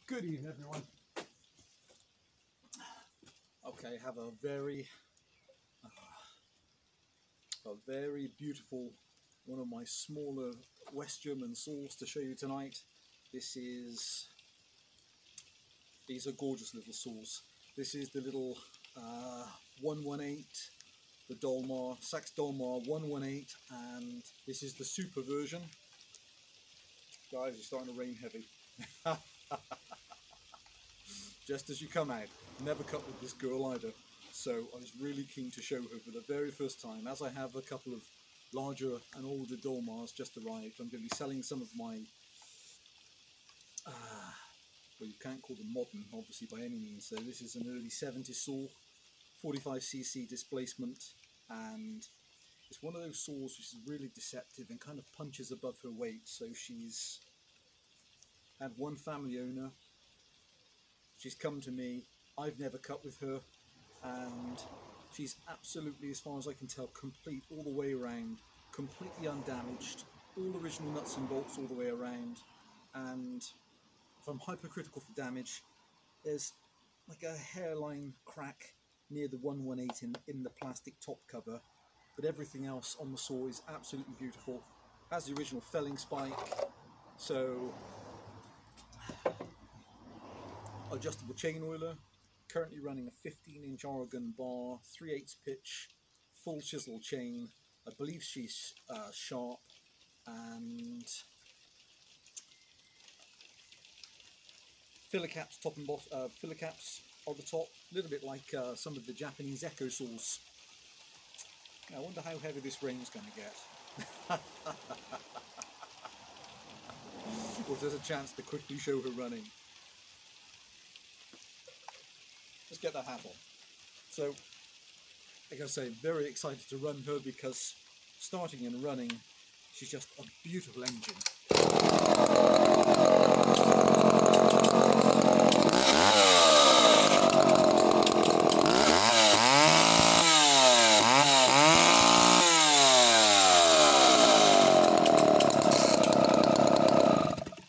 Good evening, everyone. Okay, I have a very beautiful, one of my smaller West German saws to show you tonight. These are gorgeous little saws. This is the little 118, the Dolmar, Sachs Dolmar 118, and this is the super version. Guys, it's starting to rain heavy. Just as you come out, never cut with this girl either. So I was really keen to show her for the very first time. As I have a couple of larger and older Dolmars just arrived, I'm going to be selling some of my, well, you can't call them modern, obviously, by any means. So this is an early 70s saw, 45cc displacement, and it's one of those saws which is really deceptive and kind of punches above her weight. So she's had one family owner. She's come to me, I've never cut with her, and she's absolutely, as far as I can tell, complete all the way around, completely undamaged, all original nuts and bolts all the way around. And if I'm hypercritical for damage, there's like a hairline crack near the 118 in the plastic top cover, but everything else on the saw is absolutely beautiful. Has the original felling spike, so adjustable chain oiler, currently running a 15-inch Oregon bar, 3/8 pitch, full chisel chain. I believe she's sharp, and filler caps top and bottom. Filler caps on the top, a little bit like some of the Japanese Echo saws. I wonder how heavy this rain's going to get. Or if there's a chance to quickly show her running. Let's get that hat on. So, like I say, very excited to run her because starting and running, she's just a beautiful engine.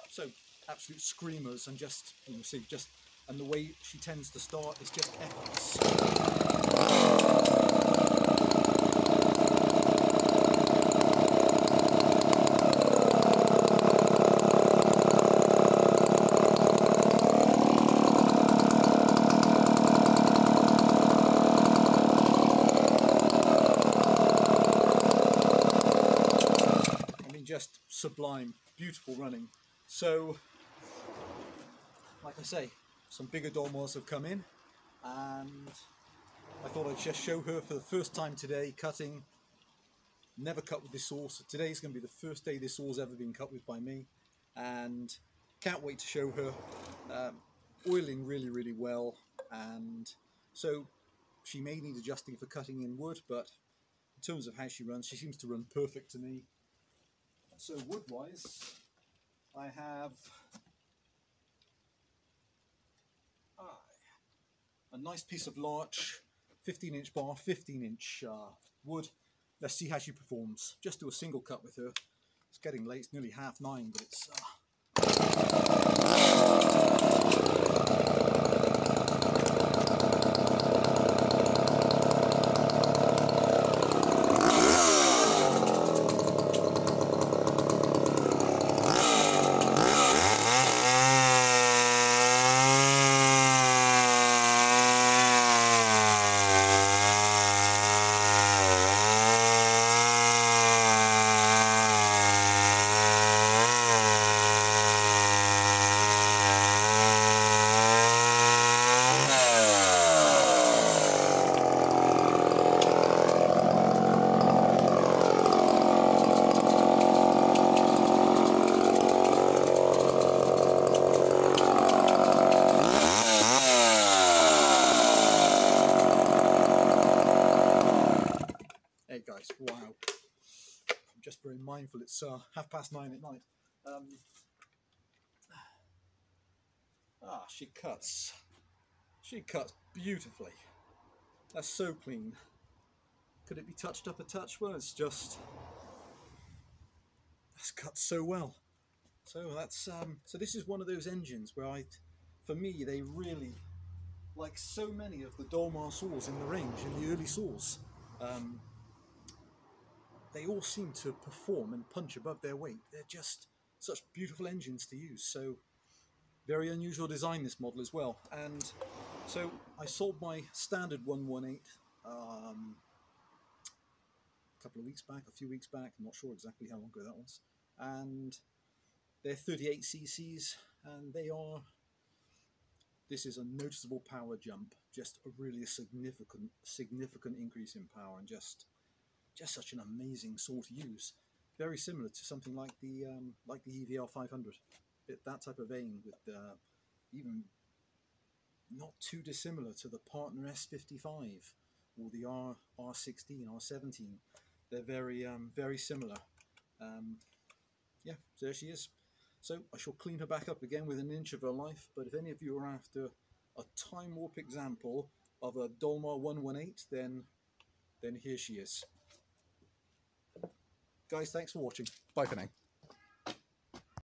So, absolute screamers, and just, you see, and the way she tends to start is just effortless. I mean, just sublime, beautiful running. So, like I say, some bigger Dolmars have come in, and I thought I'd just show her for the first time today cutting. Never cut with this saw, so today's going to be the first day this saw's ever been cut with by me, and can't wait to show her. Oiling really well, and so she may need adjusting for cutting in wood, but in terms of how she runs, she seems to run perfect to me. So wood wise, I have a nice piece of larch, 15-inch bar, 15-inch wood. Let's see how she performs. Just do a single cut with her. It's getting late, it's nearly 9:30, but it's guys, wow. I'm just very mindful it's 9:30 at night. She cuts. She cuts beautifully. That's so clean. Could it be touched up a touch? Well, it's cut so well. So that's so this is one of those engines where for me, they really, like so many of the Dolmar saws in the range, in the early saws, they all seem to perform and punch above their weight. They're just such beautiful engines to use. So very unusual design, this model as well. And so I sold my standard 118 a couple of weeks back, a few weeks back, I'm not sure exactly how long ago that was. And they're 38 cc's, and this is a noticeable power jump, just a really significant increase in power, and just such an amazing saw to use. Very similar to something like the EVL 500, that type of vein, with even not too dissimilar to the Partner S55 or the R16, R17. They're very similar. Yeah, so there she is. So I shall clean her back up again with an inch of her life, but if any of you are after a time warp example of a Dolmar 118, then here she is. Guys, thanks for watching. Bye for now.